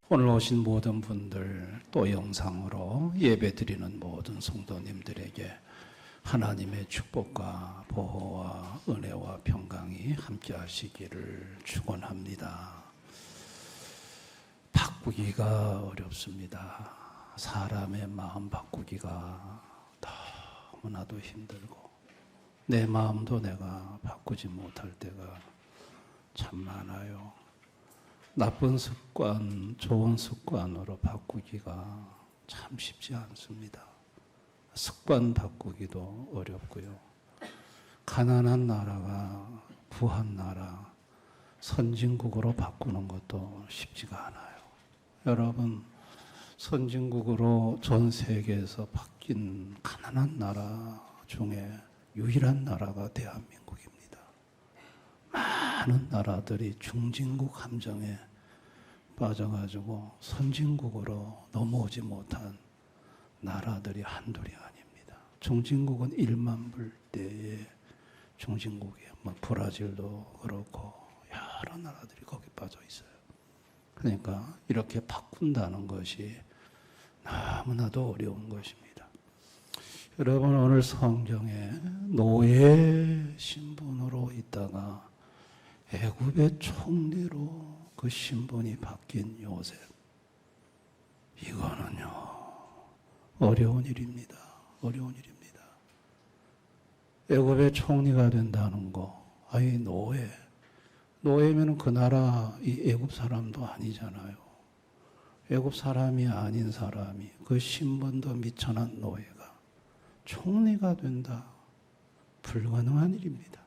오늘 오신 모든 분들, 또 영상으로 예배드리는 모든 성도님들에게 하나님의 축복과 보호와 은혜와 평강이 함께 하시기를 축원합니다. 바꾸기가 어렵습니다. 사람의 마음 바꾸기가 너무나도 힘들고 내 마음도 내가 바꾸지 못할 때가 참 많아요. 나쁜 습관, 좋은 습관으로 바꾸기가 참 쉽지 않습니다. 습관 바꾸기도 어렵고요. 가난한 나라가 부한 나라, 선진국으로 바꾸는 것도 쉽지가 않아요. 여러분, 선진국으로 전 세계에서 바뀐 가난한 나라 중에 유일한 나라가 대한민국입니다. 많은 나라들이 중진국 함정에 빠져가지고 선진국으로 넘어오지 못한 나라들이 한둘이 아닙니다. 중진국은 1만 불대의 중진국이에요. 브라질도 그렇고 여러 나라들이 거기 빠져 있어요. 그러니까 이렇게 바꾼다는 것이 너무나도 어려운 것입니다. 여러분, 오늘 성경에 노예 신분으로 있다가 애굽의 총리로 그 신분이 바뀐 요셉, 이거는요 어려운 일입니다. 어려운 일입니다. 애굽의 총리가 된다는 거, 아니 노예면 그 나라 이 애굽 사람도 아니잖아요. 애굽 사람이 아닌 사람이 그 신분도 미천한 노예가 총리가 된다, 불가능한 일입니다.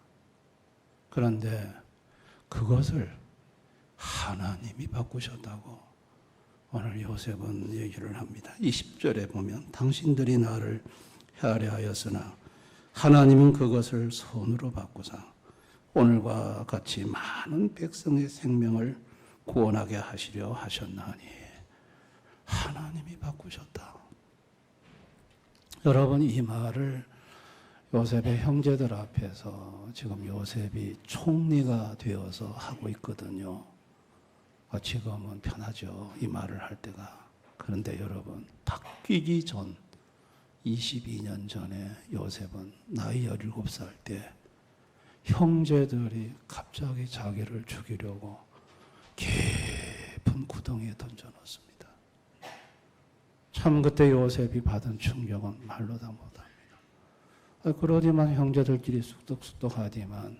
그런데 그것을 하나님이 바꾸셨다고 오늘 요셉은 얘기를 합니다. 20절에 보면 당신들이 나를 헤아려 하였으나 하나님은 그것을 선으로 바꾸사 오늘과 같이 많은 백성의 생명을 구원하게 하시려 하셨나니. 하나님이 바꾸셨다. 여러분, 이 말을 요셉의 형제들 앞에서 지금 요셉이 총리가 되어서 하고 있거든요. 지금은 편하죠, 이 말을 할 때가. 그런데 여러분, 바뀌기 전 22년 전에 요셉은 나이 17살 때 형제들이 갑자기 자기를 죽이려고 깊은 구덩이에 던져놓습니다. 참 그때 요셉이 받은 충격은 말로 다 못합니다. 그러지만 형제들끼리 쑥덕쑥덕하지만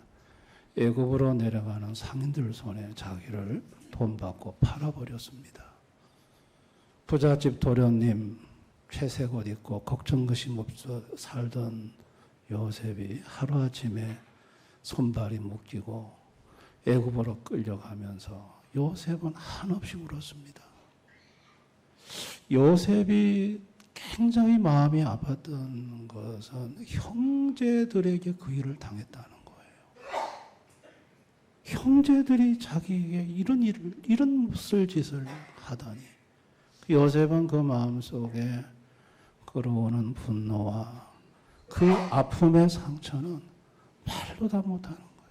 애굽으로 내려가는 상인들 손에 자기를 돈 받고 팔아버렸습니다. 부잣집 도련님 채색 옷 입고 걱정것이 없어 살던 요셉이 하루아침에 손발이 묶이고 애굽으로 끌려가면서 요셉은 한없이 울었습니다. 요셉이 굉장히 마음이 아팠던 것은 형제들에게 그 일을 당했다는 거예요. 형제들이 자기에게 이런 몹쓸 짓을 하다니. 요셉은 그 마음속에 끌어오는 분노와 그 아픔의 상처는 말로 다 못하는 거예요.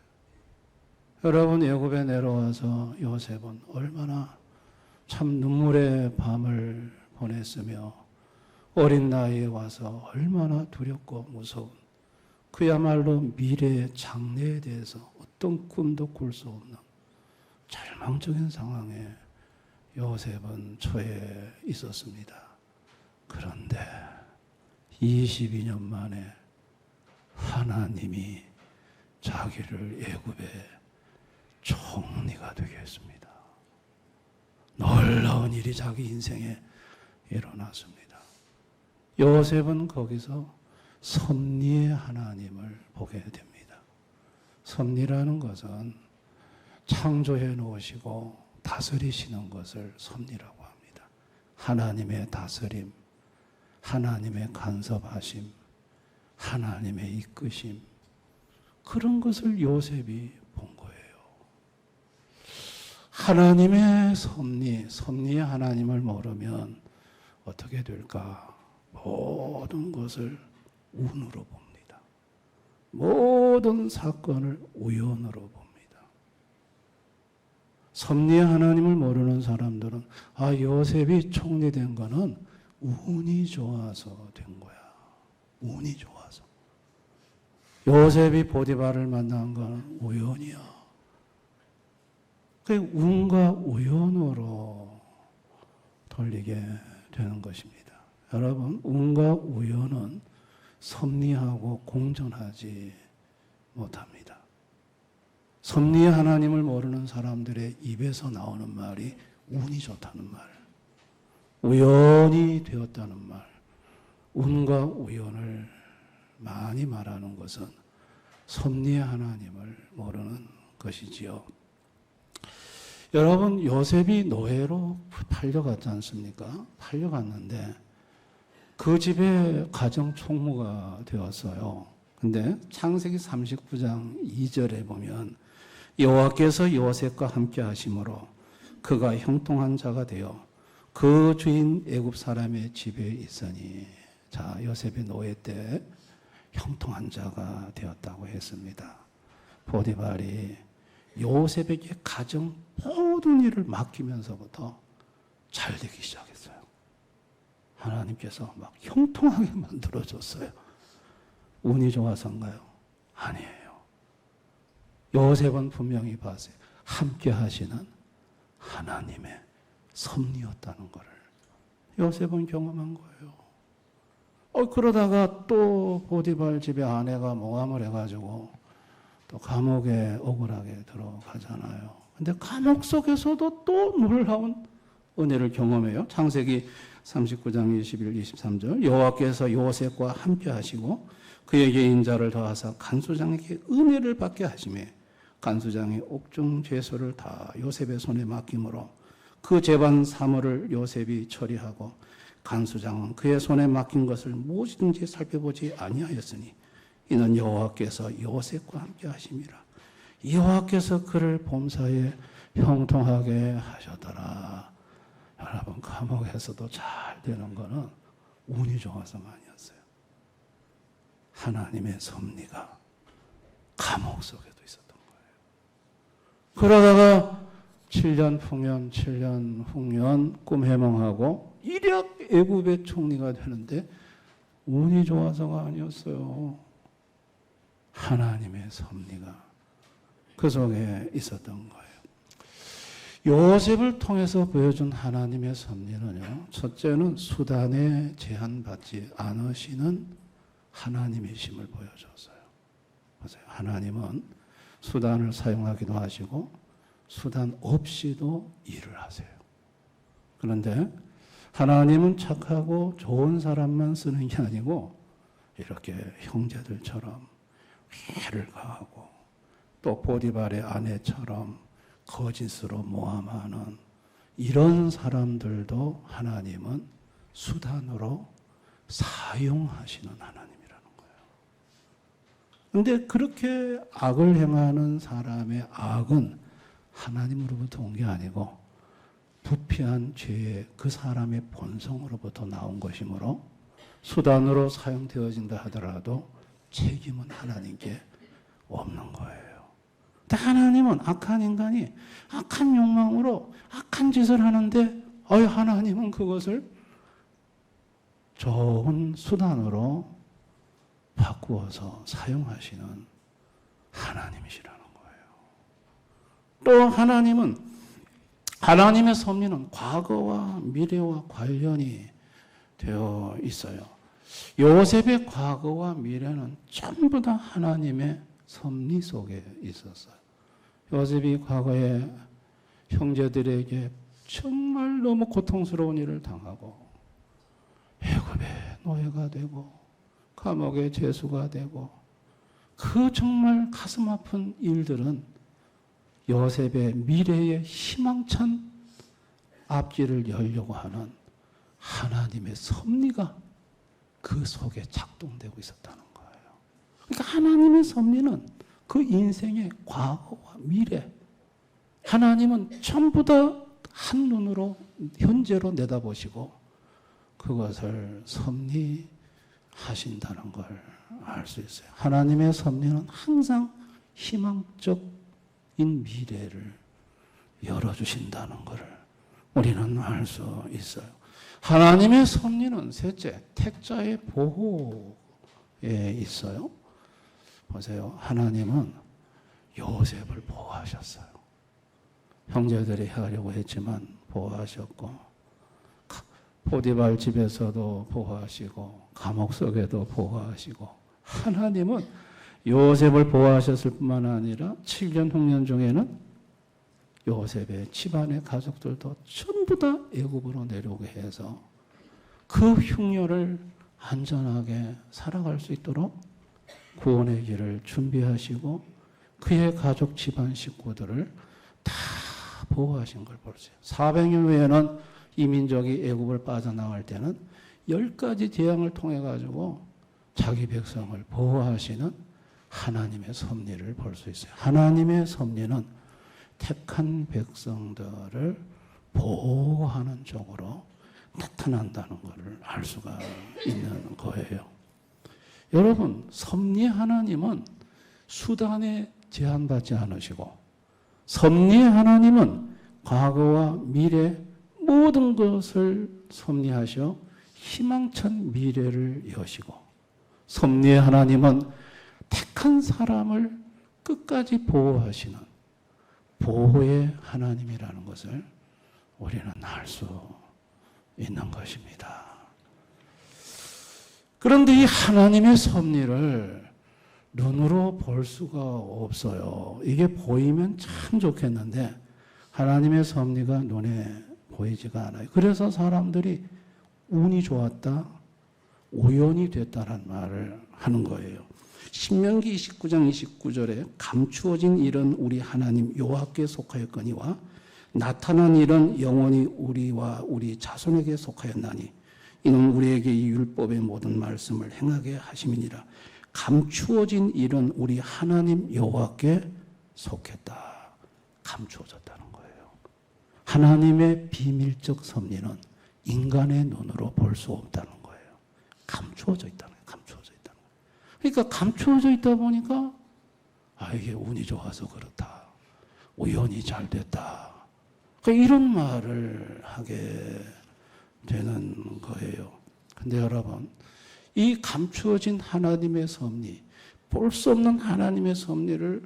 여러분, 애굽에 내려와서 요셉은 얼마나 참 눈물의 밤을 보냈으며 어린 나이에 와서 얼마나 두렵고 무서운, 그야말로 미래의 장래에 대해서 어떤 꿈도 꿀 수 없는 절망적인 상황에 요셉은 처해 있었습니다. 그런데 22년 만에 하나님이 자기를 애굽의 총리가 되게 했습니다. 놀라운 일이 자기 인생에 일어났습니다. 요셉은 거기서 섭리의 하나님을 보게 됩니다. 섭리라는 것은 창조해 놓으시고 다스리시는 것을 섭리라고 합니다. 하나님의 다스림, 하나님의 간섭하심, 하나님의 이끄심, 그런 것을 요셉이 본 거예요. 하나님의 섭리의 하나님을 모르면 어떻게 될까? 모든 것을 운으로 봅니다. 모든 사건을 우연으로 봅니다. 섭리의 하나님을 모르는 사람들은 요셉이 총리된 거는 운이 좋아서 된 거야. 운이 좋아서. 요셉이 보디발을 만난 건 우연이야. 그 운과 우연으로 돌리게 되는 것입니다. 여러분, 운과 우연은 섭리하고 공존하지 못합니다. 섭리의 하나님을 모르는 사람들의 입에서 나오는 말이 운이 좋다는 말, 우연이 되었다는 말, 운과 우연을 많이 말하는 것은 섭리의 하나님을 모르는 것이지요. 여러분, 요셉이 노예로 팔려갔지 않습니까? 팔려갔는데 그 집에 가정 총무가 되었어요. 근데 창세기 39장 2절에 보면 여호와께서 요셉과 함께 하심으로 그가 형통한 자가 되어 그 주인 애굽 사람의 집에 있으니, 자, 요셉의 노예 때 형통한 자가 되었다고 했습니다. 보디발이 요셉에게 가정 모든 일을 맡기면서부터 잘 되기 시작했어요. 하나님께서 막 형통하게 만들어줬어요. 운이 좋아서인가요? 아니에요. 요셉은 분명히 봤어요. 함께 하시는 하나님의 섭리였다는 것을 요셉은 경험한 거예요. 그러다가 또 보디발 집에 아내가 모함을 해가지고 또 감옥에 억울하게 들어가잖아요. 근데 감옥 속에서도 또 놀라운 은혜를 경험해요. 창세기 39장 21, 23절 여호와께서 요셉과 함께 하시고 그에게 인자를 더하사 간수장에게 은혜를 받게 하시매 간수장이 옥중 죄소를 다 요셉의 손에 맡김으로 그 재반 사물을 요셉이 처리하고 간수장은 그의 손에 맡긴 것을 무엇이든지 살펴보지 아니하였으니 이는 여호와께서 요셉과 함께 하심이라. 여호와께서 그를 범사에 형통하게 하셨더라. 여러분, 감옥에서도 잘 되는 거는 운이 좋아서가 아니었어요. 하나님의 섭리가 감옥 속에도 있었던 거예요. 그러다가 7년 풍년, 7년 풍년 꿈 해몽하고 일약 애굽의 총리가 되는데 운이 좋아서가 아니었어요. 하나님의 섭리가 그 속에 있었던 거예요. 요셉을 통해서 보여준 하나님의 섭리는요, 첫째는 수단에 제한받지 않으시는 하나님이심을 보여줬어요. 보세요. 하나님은 수단을 사용하기도 하시고 수단 없이도 일을 하세요. 그런데 하나님은 착하고 좋은 사람만 쓰는 게 아니고 이렇게 형제들처럼 회를 가하고 또 보디발의 아내처럼 거짓으로 모함하는 이런 사람들도 하나님은 수단으로 사용하시는 하나님이라는 거예요. 그런데 그렇게 악을 행하는 사람의 악은 하나님으로부터 온 게 아니고 부패한 죄의 그 사람의 본성으로부터 나온 것이므로 수단으로 사용되어진다 하더라도 책임은 하나님께 없는 거예요. 근데 하나님은 악한 인간이 악한 욕망으로 악한 짓을 하는데 하나님은 그것을 좋은 수단으로 바꾸어서 사용하시는 하나님이시라는 거예요. 또 하나님은 하나님의 섭리는 과거와 미래와 관련이 되어 있어요. 요셉의 과거와 미래는 전부 다 하나님의 섭리 속에 있었어요. 요셉이 과거에 형제들에게 정말 너무 고통스러운 일을 당하고 애굽의 노예가 되고 감옥의 죄수가 되고 그 정말 가슴 아픈 일들은 요셉의 미래의 희망찬 앞길을 열려고 하는 하나님의 섭리가 그 속에 작동되고 있었다는 거예요. 그러니까 하나님의 섭리는 그 인생의 과거와 미래, 하나님은 전부 다 한눈으로 현재로 내다보시고 그것을 섭리하시는 하신다는 걸 알 수 있어요. 하나님의 섭리는 항상 희망적인 미래를 열어주신다는 것을 우리는 알 수 있어요. 하나님의 섭리는 셋째, 택자의 보호에 있어요. 보세요. 하나님은 요셉을 보호하셨어요. 형제들이 하려고 했지만 보호하셨고, 보디발 집에서도 보호하시고 감옥 속에도 보호하시고, 하나님은 요셉을 보호하셨을 뿐만 아니라 7년 흉년 중에는 요셉의 집안의 가족들도 전부 다 애굽으로 내려오게 해서 그 흉년을 안전하게 살아갈 수 있도록 구원의 길을 준비하시고 그의 가족 집안 식구들을 다 보호하신 걸 볼 수 있어요. 400년 후에는 이 민족이 애굽을 빠져나갈 때는 10가지 재앙을 통해 가지고 자기 백성을 보호하시는 하나님의 섭리를 볼 수 있어요. 하나님의 섭리는 택한 백성들을 보호하는 쪽으로 나타난다는 것을 알 수가 있는 거예요. 여러분, 섭리 하나님은 수단에 제한받지 않으시고, 섭리 하나님은 과거와 미래 모든 것을 섭리하셔 희망찬 미래를 여시고, 섭리의 하나님은 택한 사람을 끝까지 보호하시는 보호의 하나님이라는 것을 우리는 알 수 있는 것입니다. 그런데 이 하나님의 섭리를 눈으로 볼 수가 없어요. 이게 보이면 참 좋겠는데 하나님의 섭리가 눈에 보이지가 않아요. 그래서 사람들이 운이 좋았다, 우연이 됐다는 말을 하는 거예요. 신명기 29장 29절에 감추어진 일은 우리 하나님 여호와께 속하였거니와 나타난 일은 영원히 우리와 우리 자손에게 속하였나니 이는 우리에게 이 율법의 모든 말씀을 행하게 하심이니라. 감추어진 일은 우리 하나님 여호와께 속했다. 감추어졌다는 거예요. 하나님의 비밀적 섭리는 인간의 눈으로 볼 수 없다는 거예요. 감추어져 있다는 거예요. 감추어져 있다는 거예요. 그러니까 감추어져 있다 보니까 이게 운이 좋아서 그렇다. 우연히 잘 됐다. 그러니까 이런 말을 하게 되는 거예요. 근데 여러분, 이 감추어진 하나님의 섭리, 볼 수 없는 하나님의 섭리를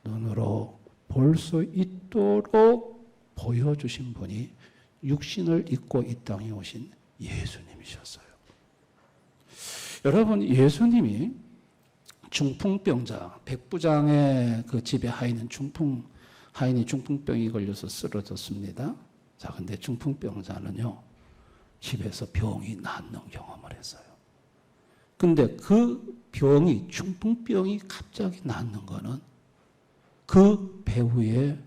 눈으로 볼 수 있도록 보여주신 분이 육신을 입고 이 땅에 오신 예수님이셨어요. 여러분, 예수님이 중풍병자, 백부장의 그 집에 하인이 중풍병이 걸려서 쓰러졌습니다. 자, 근데 중풍병자는요, 집에서 병이 낫는 경험을 했어요. 근데 그 병이, 중풍병이 갑자기 낫는 거는 그 배후에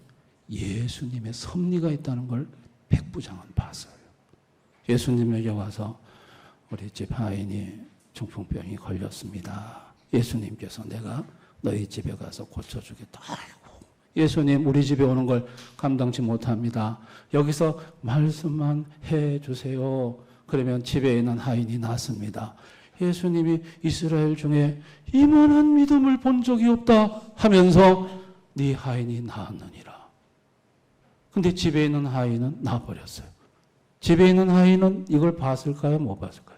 예수님의 섭리가 있다는 걸 백부장은 봤어요. 예수님에게 와서 우리 집 하인이 중풍병이 걸렸습니다. 예수님께서 내가 너희 집에 가서 고쳐주겠다. 아이고, 예수님 우리 집에 오는 걸 감당치 못합니다. 여기서 말씀만 해주세요. 그러면 집에 있는 하인이 낫습니다. 예수님이 이스라엘 중에 이만한 믿음을 본 적이 없다 하면서 네 하인이 나았느니라. 근데 집에 있는 하인은 나버렸어요. 집에 있는 하인은 이걸 봤을까요? 못 봤을까요?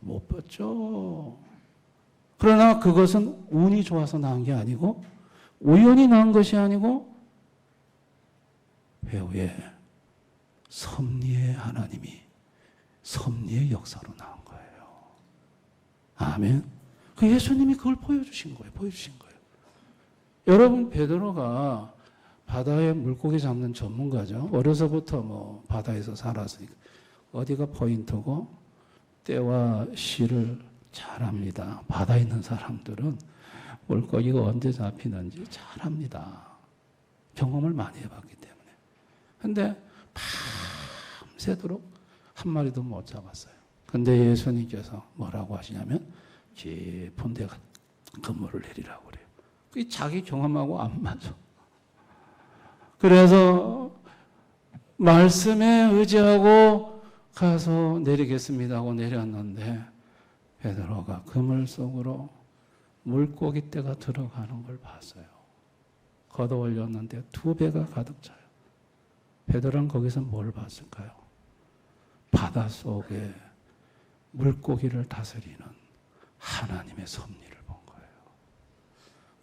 못 봤죠. 그러나 그것은 운이 좋아서 나은 게 아니고 우연히 나은 것이 아니고 배후에 섭리의 하나님이 섭리의 역사로 나온 거예요. 아멘. 그 예수님이 그걸 보여주신 거예요. 보여주신 거예요. 여러분, 베드로가 바다에 물고기 잡는 전문가죠. 어려서부터 뭐 바다에서 살았으니까 어디가 포인트고 때와 시를 잘합니다. 바다에 있는 사람들은 물고기가 언제 잡히는지 잘합니다. 경험을 많이 해봤기 때문에. 근데 밤새도록 한 마리도 못 잡았어요. 근데 예수님께서 뭐라고 하시냐면 깊은 데 그물을 내리라고 그래요. 그게 자기 경험하고 안 맞아. 그래서 말씀에 의지하고 가서 내리겠습니다 하고 내렸는데 베드로가 그물 속으로 물고기 떼가 들어가는 걸 봤어요. 걷어 올렸는데 2배가 가득 차요. 베드로는 거기서 뭘 봤을까요? 바닷속에 물고기를 다스리는 하나님의 섭리를 본 거예요.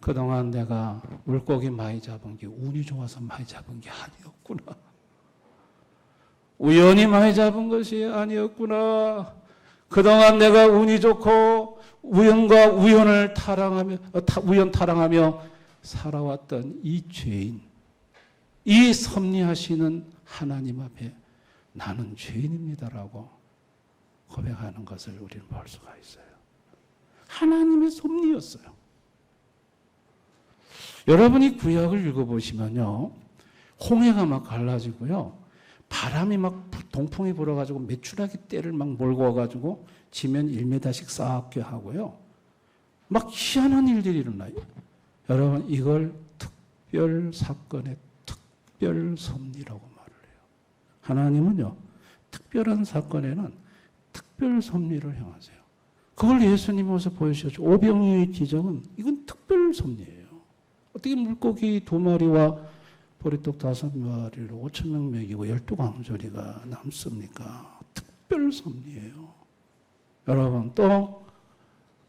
그동안 내가 물고기 많이 잡은 게 운이 좋아서 많이 잡은 게 아니었구나. 우연히 많이 잡은 것이 아니었구나. 그동안 내가 운이 좋고 우연과 우연을 타랑하며 살아왔던 이 죄인, 이 섭리하시는 하나님 앞에 나는 죄인입니다라고 고백하는 것을 우리는 볼 수가 있어요. 하나님의 섭리였어요. 여러분이 구약을 읽어보시면요, 홍해가 막 갈라지고요, 바람이 막 동풍이 불어가지고 메추라기 떼를 막 몰고 와가지고 지면 1m씩 쌓게 하고요, 막 희한한 일들이 일어나요. 여러분, 이걸 특별 사건의 특별 섭리라고 말을 해요. 하나님은요, 특별한 사건에는 특별 섭리를 행하세요. 그걸 예수님이 와서 보여주셨죠. 오병이의 기적은 이건 특별 섭리예요. 어떻게 물고기 2마리와 보리떡 5마리로 5,000명 먹이고 12광조리가 남습니까? 특별 섭리예요. 여러분, 또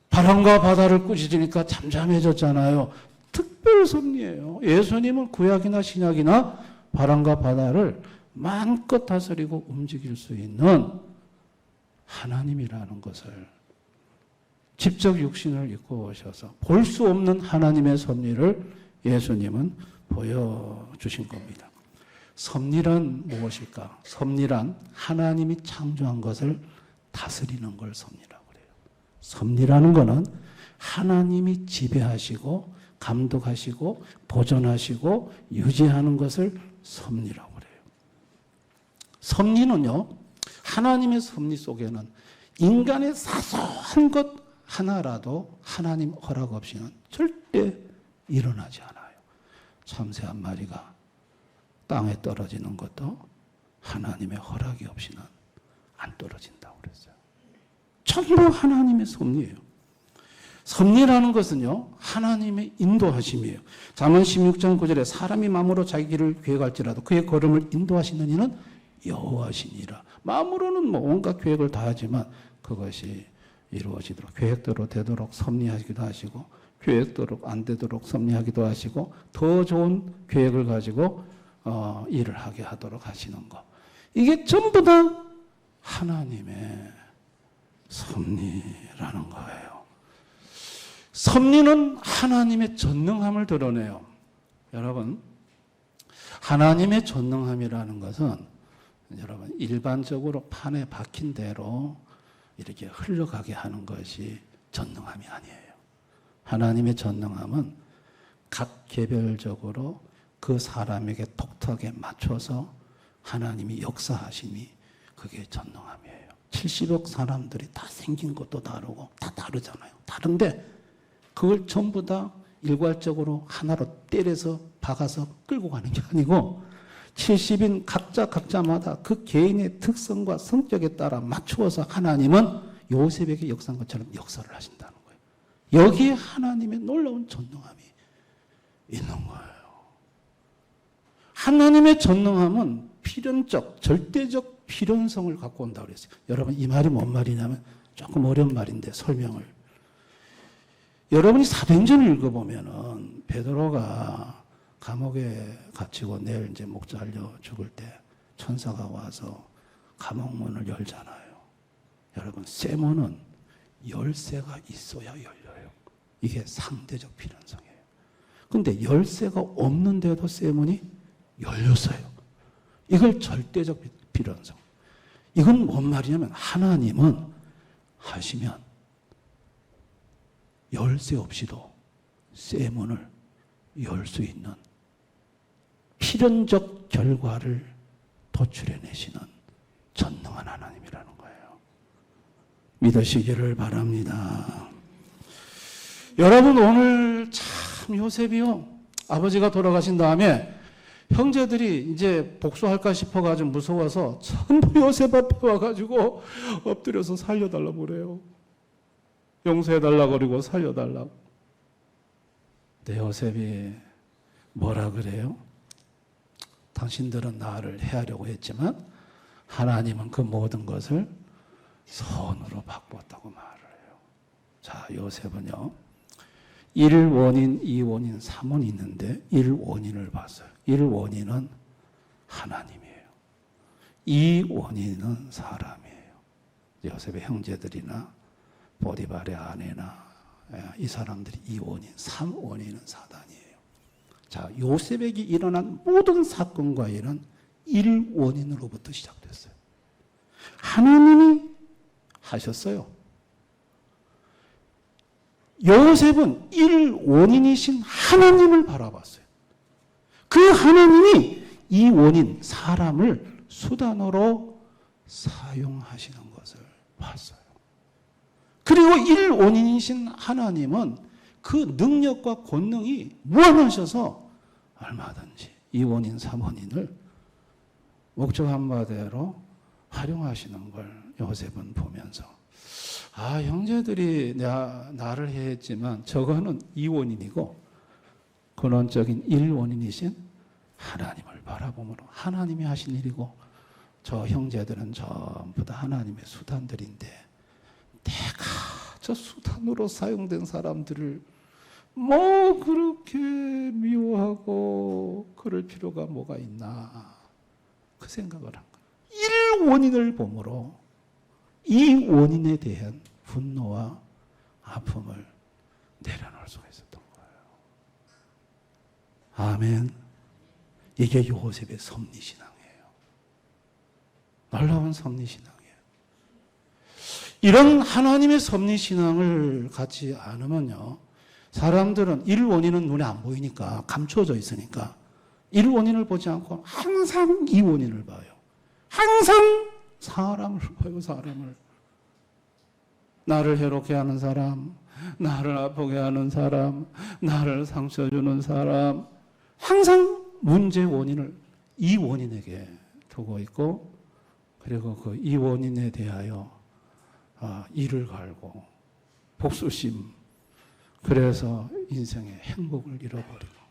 바람과 바다를 꾸짖으니까 잠잠해졌잖아요. 특별 섭리예요. 예수님은 구약이나 신약이나 바람과 바다를 마음껏 다스리고 움직일 수 있는 하나님이라는 것을 직접 육신을 입고 오셔서 볼 수 없는 하나님의 섭리를 예수님은 보여주신 겁니다. 섭리란 무엇일까? 섭리란 하나님이 창조한 것을 다스리는 걸 섭리라고 그래요. 섭리라는 것은 하나님이 지배하시고 감독하시고 보존하시고 유지하는 것을 섭리라고 그래요. 섭리는요, 하나님의 섭리 속에는 인간의 사소한 것 하나라도 하나님 허락 없이는 절대 일어나지 않아요. 참새 한 마리가 땅에 떨어지는 것도 하나님의 허락이 없이는 안 떨어진다고 그랬어요. 전부 하나님의 섭리예요. 섭리라는 것은요, 하나님의 인도하심이에요. 잠언 16장 9절에 사람이 마음으로 자기 길을 계획할지라도 그의 걸음을 인도하시는 이는 여호와시니라. 마음으로는 뭐 온갖 계획을 다 하지만 그것이 이루어지도록, 계획대로 되도록 섭리하기도 하시고 계획대로 안 되도록 섭리하기도 하시고 더 좋은 계획을 가지고 일을 하게 하도록 하시는 것, 이게 전부 다 하나님의 섭리라는 거예요. 섭리는 하나님의 전능함을 드러내요. 여러분, 하나님의 전능함이라는 것은 여러분 일반적으로 판에 박힌 대로 이렇게 흘러가게 하는 것이 전능함이 아니에요. 하나님의 전능함은 각 개별적으로 그 사람에게 독특하게 맞춰서 하나님이 역사하심이 그게 전능함이에요. 70억 사람들이 다 생긴 것도 다르고 다 다르잖아요. 다른데 그걸 전부 다 일괄적으로 하나로 때려서 박아서 끌고 가는 게 아니고 70인 각자마다 그 개인의 특성과 성격에 따라 맞추어서 하나님은 요셉에게 역사한 것처럼 역사를 하신다는 거예요. 여기에 하나님의 놀라운 전능함이 있는 거예요. 하나님의 전능함은 필연적, 절대적 필연성을 갖고 온다고 그랬어요. 여러분, 이 말이 뭔 말이냐면 조금 어려운 말인데 설명을. 여러분이 사도행전을 읽어보면은 베드로가 감옥에 갇히고 내일 이제 목 잘려 죽을 때 천사가 와서 감옥 문을 열잖아요. 여러분, 쇠문은 열쇠가 있어야 열려요. 이게 상대적 필연성이에요. 근데 열쇠가 없는데도 쇠문이 열렸어요. 이걸 절대적 필연성. 이건 뭔 말이냐면 하나님은 하시면 열쇠 없이도 쇠문을 열 수 있는 필연적 결과를 도출해내시는 전능한 하나님이라는 거예요. 믿으시기를 바랍니다. 여러분, 오늘 참 요셉이요, 아버지가 돌아가신 다음에 형제들이 이제 복수할까 싶어가지고 무서워서 전부 요셉 앞에 와가지고 엎드려서 살려달라고 그래요. 용서해달라고 그러고 살려달라고. 근데 요셉이 뭐라 그래요? 당신들은 나를 해하려고 했지만 하나님은 그 모든 것을 선으로 바꾸었다고 말을 해요. 자, 요셉은요, 1원인, 2원인, 3원이 있는데 1원인을 봤어요. 1원인은 하나님이에요. 2원인은 사람이에요. 요셉의 형제들이나 보디발의 아내나 이 사람들이 2원인, 3원인은 사단이에요. 자, 요셉에게 일어난 모든 사건과 일은 1원인으로부터 시작됐어요. 하나님이 하셨어요. 요셉은 1원인이신 하나님을 바라봤어요. 그 하나님이 2원인 사람을 수단으로 사용하시는 것을 봤어요. 그리고 1원인이신 하나님은 그 능력과 권능이 무한하셔서 얼마든지 2원인, 3원인을 목적한 바대로 활용하시는 걸 요셉은 보면서, 아, 형제들이 나를 해했지만 저거는 2원인이고 근원적인 1원인이신 하나님을 바라보므로 하나님이 하신 일이고 저 형제들은 전부 다 하나님의 수단들인데 내가 저 수단으로 사용된 사람들을 뭐 그렇게 미워하고 그럴 필요가 뭐가 있나, 그 생각을 한 거예요. 1원인을 보므로 이 원인에 대한 분노와 아픔을 내려놓을 수가 있었던 거예요. 아멘. 이게 요셉의 섭리신앙이에요. 놀라운 섭리신앙이에요. 이런 하나님의 섭리신앙을 갖지 않으면요, 사람들은 1원인은 눈에 안 보이니까, 감춰져 있으니까 1원인을 보지 않고 항상 2원인을 봐요. 항상 사람을 봐요. 사람을. 나를 해롭게 하는 사람, 나를 아프게 하는 사람, 나를 상처 주는 사람, 항상 문제의 원인을 이 원인에게 두고 있고, 그리고 그 이 원인에 대하여 이를 갈고 복수심, 그래서 인생의 행복을 잃어버리고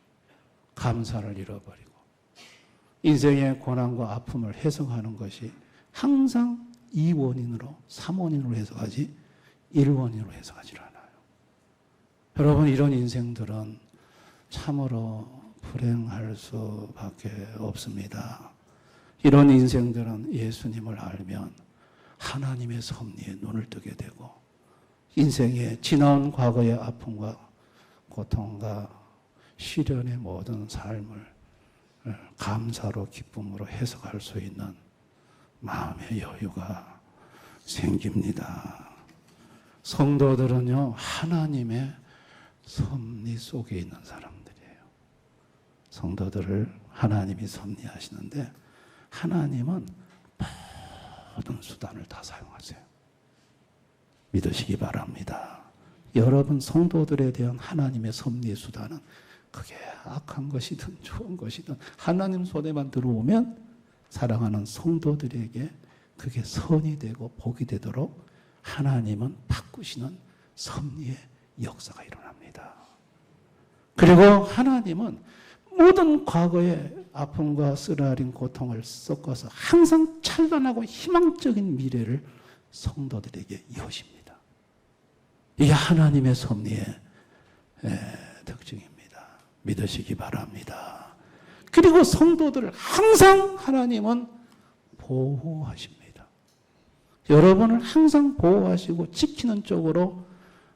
감사를 잃어버리고 인생의 고난과 아픔을 해석하는 것이 항상 2원인으로 3원인으로 해석하지 1원인으로 해석하지 않아요. 여러분, 이런 인생들은 참으로 불행할 수밖에 없습니다. 이런 인생들은 예수님을 알면 하나님의 섭리에 눈을 뜨게 되고 인생의 지나온 과거의 아픔과 고통과 시련의 모든 삶을 감사로 기쁨으로 해석할 수 있는 마음의 여유가 생깁니다. 성도들은요, 하나님의 섭리 속에 있는 사람들이에요. 성도들을 하나님이 섭리하시는데 하나님은 모든 수단을 다 사용하세요. 믿으시기 바랍니다. 여러분 성도들에 대한 하나님의 섭리의 수단은 그게 악한 것이든 좋은 것이든 하나님 손에만 들어오면 사랑하는 성도들에게 그게 선이 되고 복이 되도록 하나님은 바꾸시는 섭리의 역사가 일어납니다. 그리고 하나님은 모든 과거의 아픔과 쓰라린 고통을 섞어서 항상 찬란하고 희망적인 미래를 성도들에게 여십니다. 이게 하나님의 섭리의 특징입니다. 믿으시기 바랍니다. 그리고 성도들을 항상 하나님은 보호하십니다. 여러분을 항상 보호하시고 지키는 쪽으로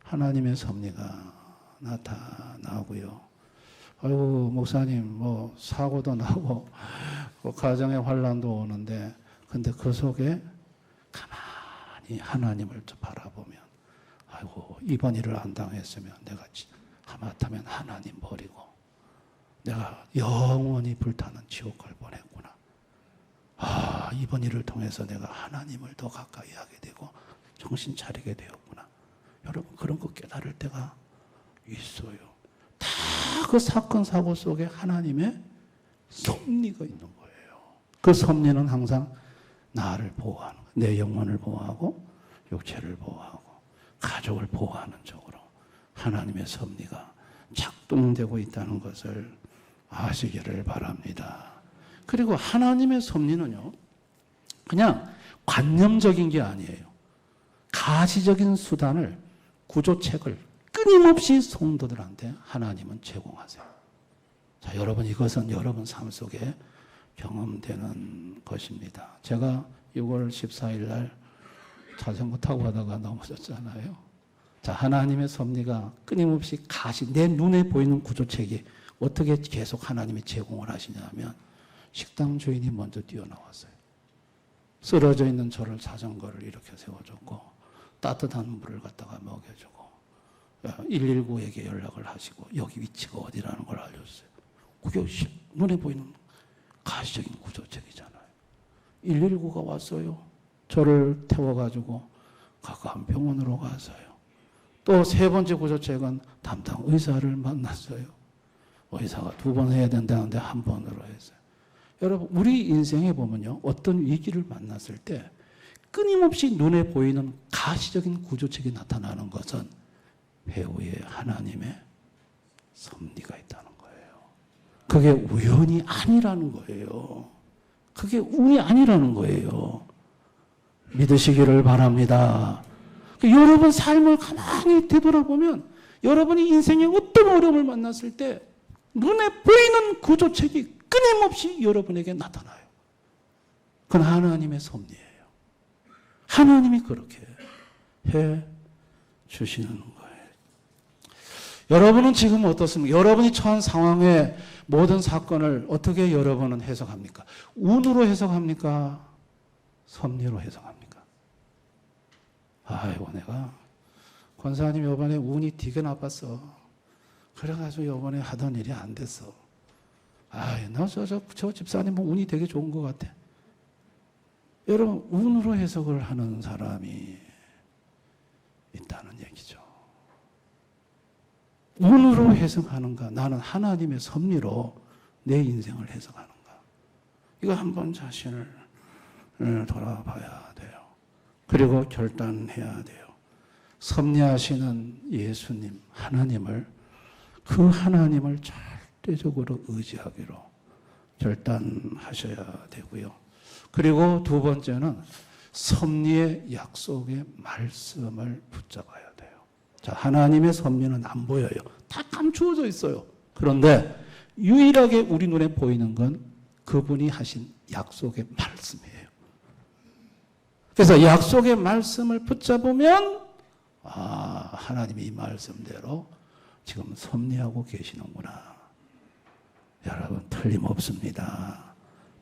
하나님의 섭리가 나타나고요. 아이고, 목사님, 뭐 사고도 나고 가정의 환란도 오는데, 근데 그 속에 가만히 하나님을 바라보면, 아이고, 이번 일을 안 당했으면 내가 하마터면 하나님 버리고 내가 영원히 불타는 지옥 갈 뻔했구나. 아, 이번 일을 통해서 내가 하나님을 더 가까이 하게 되고 정신 차리게 되었구나. 여러분, 그런 거 깨달을 때가 있어요. 다 그 사건 사고 속에 하나님의 섭리가 있는 거예요. 그 섭리는 항상 나를 보호하는 거예요. 내 영혼을 보호하고 육체를 보호하고 가족을 보호하는 쪽으로 하나님의 섭리가 작동되고 있다는 것을 아시기를 바랍니다. 그리고 하나님의 섭리는요, 그냥 관념적인 게 아니에요. 가시적인 수단을, 구조책을 끊임없이 성도들한테 하나님은 제공하세요. 자, 여러분, 이것은 여러분 삶 속에 경험되는 것입니다. 제가 6월 14일 날 자전거 타고 가다가 넘어졌잖아요. 자, 하나님의 섭리가 끊임없이 내 눈에 보이는 구조책이 어떻게 계속 하나님이 제공을 하시냐면, 식당 주인이 먼저 뛰어나왔어요. 쓰러져 있는 저를 자전거를 이렇게 세워줬고, 따뜻한 물을 갖다가 먹여주고, 119에게 연락을 하시고, 여기 위치가 어디라는 걸 알려줬어요. 그게 눈에 보이는 가시적인 구조책이잖아요. 119가 왔어요. 저를 태워가지고 가까운 병원으로 가서요. 또 세 번째 구조책은 담당 의사를 만났어요. 의사가 2번 해야 된다는데 1번으로 했어요. 여러분, 우리 인생에 보면요, 어떤 위기를 만났을 때 끊임없이 눈에 보이는 가시적인 구조책이 나타나는 것은 배후에 하나님의 섭리가 있다는 거예요. 그게 우연이 아니라는 거예요. 그게 운이 아니라는 거예요. 믿으시기를 바랍니다. 여러분 삶을 가만히 되돌아보면 여러분이 인생에 어떤 어려움을 만났을 때 눈에 보이는 구조책이 끊임없이 여러분에게 나타나요. 그건 하나님의 섭리예요. 하나님이 그렇게 해 주시는 거예요. 여러분은 지금 어떻습니까? 여러분이 처한 상황의 모든 사건을 어떻게 여러분은 해석합니까? 운으로 해석합니까? 섭리로 해석합니까? 아이고, 내가 권사님 이번에 운이 되게 나빴어. 그래가지고 이번에 하던 일이 안 됐어. 저 집사님 뭐 운이 되게 좋은 것 같아. 여러분, 운으로 해석을 하는 사람이 있다는 얘기죠. 운으로 해석하는가? 나는 하나님의 섭리로 내 인생을 해석하는가? 이거 한번 자신을 돌아봐야 돼요. 그리고 결단해야 돼요. 섭리하시는 예수님, 하나님을, 그 하나님을 절대적으로 의지하기로 결단하셔야 되고요. 그리고 두 번째는 섭리의 약속의 말씀을 붙잡아야 돼요. 자, 하나님의 섭리는 안 보여요. 다 감추어져 있어요. 그런데 유일하게 우리 눈에 보이는 건 그분이 하신 약속의 말씀이에요. 그래서 약속의 말씀을 붙잡으면 하나님이 이 말씀대로 지금 섭리하고 계시는구나. 여러분, 틀림없습니다.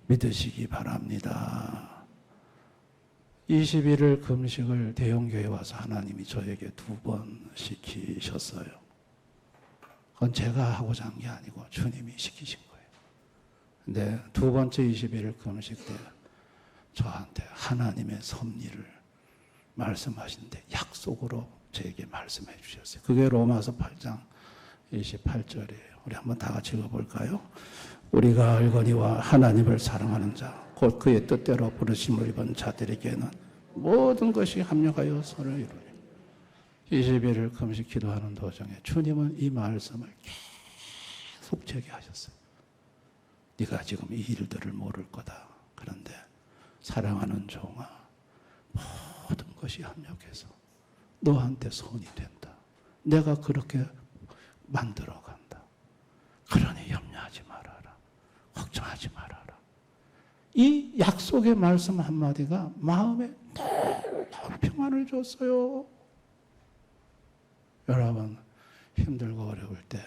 믿으시기 바랍니다. 21일 금식을 대형교회 와서 하나님이 저에게 2번 시키셨어요. 그건 제가 하고자 한 게 아니고 주님이 시키신 거예요. 근데 2번째 21일 금식 때 저한테 하나님의 섭리를 말씀하시는데 약속으로 저에게 말씀해 주셨어요. 그게 로마서 8장 28절이에요. 우리 한번 다 같이 읽어볼까요? 우리가 알거니와 하나님을 사랑하는 자, 곧 그의 뜻대로 부르심을 입은 자들에게는 모든 것이 합력하여 선을 이루니. 21일 금식 기도하는 도중에 주님은 이 말씀을 계속 제게 하셨어요. 네가 지금 이 일들을 모를 거다. 그런데 사랑하는 종아, 모든 것이 합력해서 너한테 손이 된다. 내가 그렇게 만들어 간다. 그러니 염려하지 말아라. 걱정하지 말아라. 이 약속의 말씀 한마디가 마음에 놀라운 평안을 줬어요. 여러분, 힘들고 어려울 때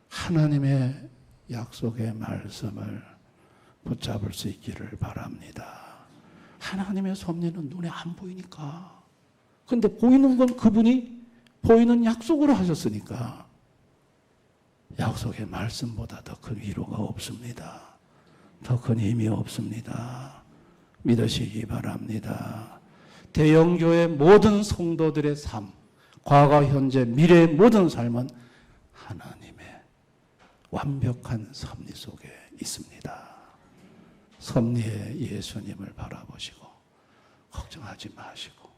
하나님의 약속의 말씀을 붙잡을 수 있기를 바랍니다. 하나님의 섭리는 눈에 안 보이니까. 근데 보이는 건 그분이 보이는 약속으로 하셨으니까 약속의 말씀보다 더 큰 위로가 없습니다. 더 큰 힘이 없습니다. 믿으시기 바랍니다. 대형교회 모든 성도들의 삶, 과거, 현재, 미래의 모든 삶은 하나님의 완벽한 섭리 속에 있습니다. 섭리의 예수님을 바라보시고 걱정하지 마시고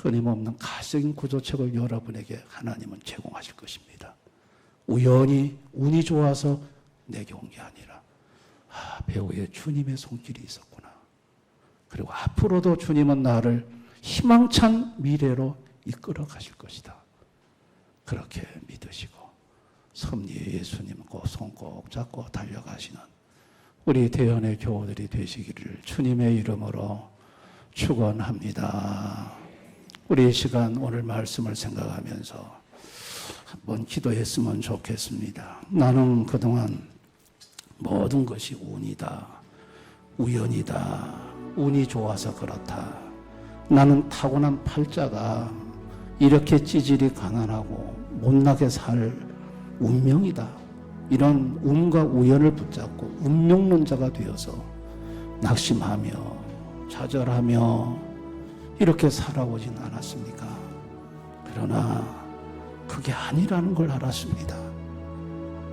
끊임없는 가정인 구조책을 여러분에게 하나님은 제공하실 것입니다. 우연히 운이 좋아서 내게 온 게 아니라 배후에 주님의 손길이 있었구나. 그리고 앞으로도 주님은 나를 희망찬 미래로 이끌어 가실 것이다. 그렇게 믿으시고 섭리의 예수님 손 꼭 잡고 달려가시는 우리 대연의 교우들이 되시기를 주님의 이름으로 축원합니다. 우리 이 시간 오늘 말씀을 생각하면서 한번 기도했으면 좋겠습니다. 나는 그동안 모든 것이 운이다, 우연이다, 운이 좋아서 그렇다. 나는 타고난 팔자가 이렇게 찌질이 가난하고 못나게 살 운명이다. 이런 운과 우연을 붙잡고 운명론자가 되어서 낙심하며 좌절하며 이렇게 살아오진 않았습니까? 그러나 그게 아니라는 걸 알았습니다.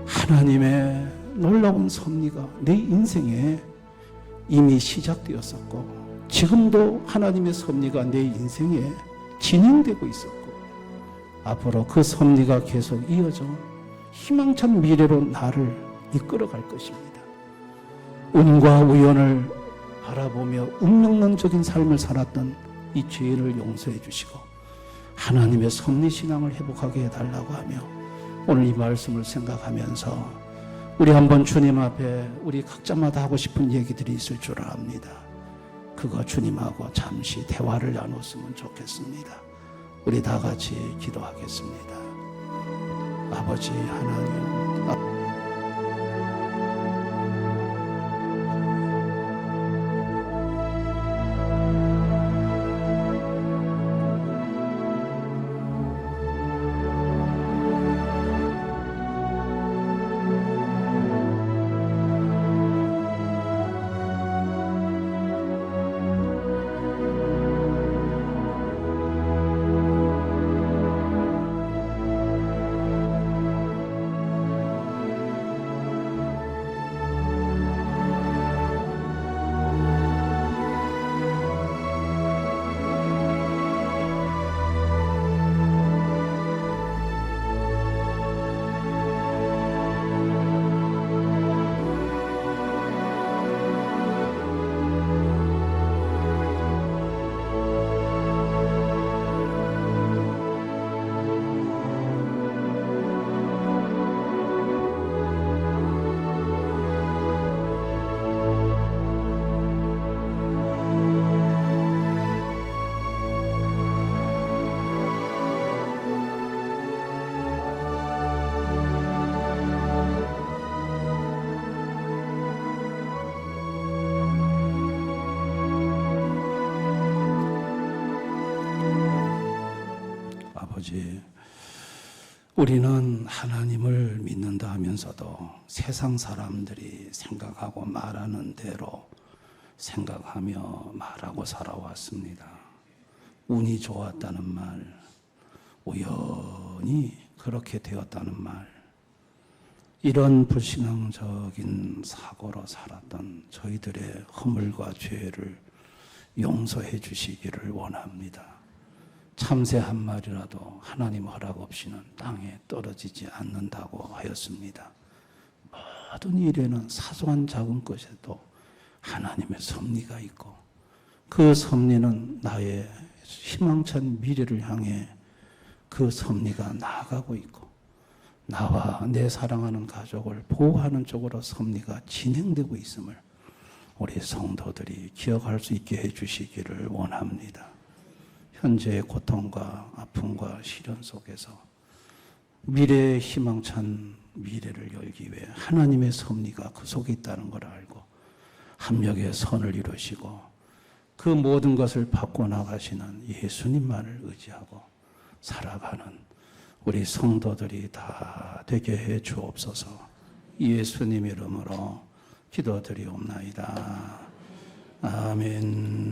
하나님의 놀라운 섭리가 내 인생에 이미 시작되었었고 지금도 하나님의 섭리가 내 인생에 진행되고 있었고 앞으로 그 섭리가 계속 이어져 희망찬 미래로 나를 이끌어갈 것입니다. 운과 우연을 바라보며 운명론적인 삶을 살았던 이 죄인을 용서해 주시고 하나님의 섭리신앙을 회복하게 해달라고 하며 오늘 이 말씀을 생각하면서 우리 한번 주님 앞에 우리 각자마다 하고 싶은 얘기들이 있을 줄 압니다. 그거 주님하고 잠시 대화를 나눴으면 좋겠습니다. 우리 다 같이 기도하겠습니다. 아버지 하나님, 아버지, 우리는 하나님을 믿는다 하면서도 세상 사람들이 생각하고 말하는 대로 생각하며 말하고 살아왔습니다. 운이 좋았다는 말, 우연히 그렇게 되었다는 말, 이런 불신앙적인 사고로 살았던 저희들의 허물과 죄를 용서해 주시기를 원합니다. 참새 한 마리라도 하나님 허락 없이는 땅에 떨어지지 않는다고 하였습니다. 모든 일에는 사소한 작은 것에도 하나님의 섭리가 있고 그 섭리는 나의 희망찬 미래를 향해 그 섭리가 나아가고 있고 나와 내 사랑하는 가족을 보호하는 쪽으로 섭리가 진행되고 있음을 우리 성도들이 기억할 수 있게 해주시기를 원합니다. 현재의 고통과 아픔과 시련 속에서 미래의 희망찬 미래를 열기 위해 하나님의 섭리가 그 속에 있다는 걸 알고 합력의 선을 이루시고 그 모든 것을 바꿔나가시는 예수님만을 의지하고 살아가는 우리 성도들이 다 되게 해 주옵소서. 예수님 이름으로 기도드리옵나이다. 아멘.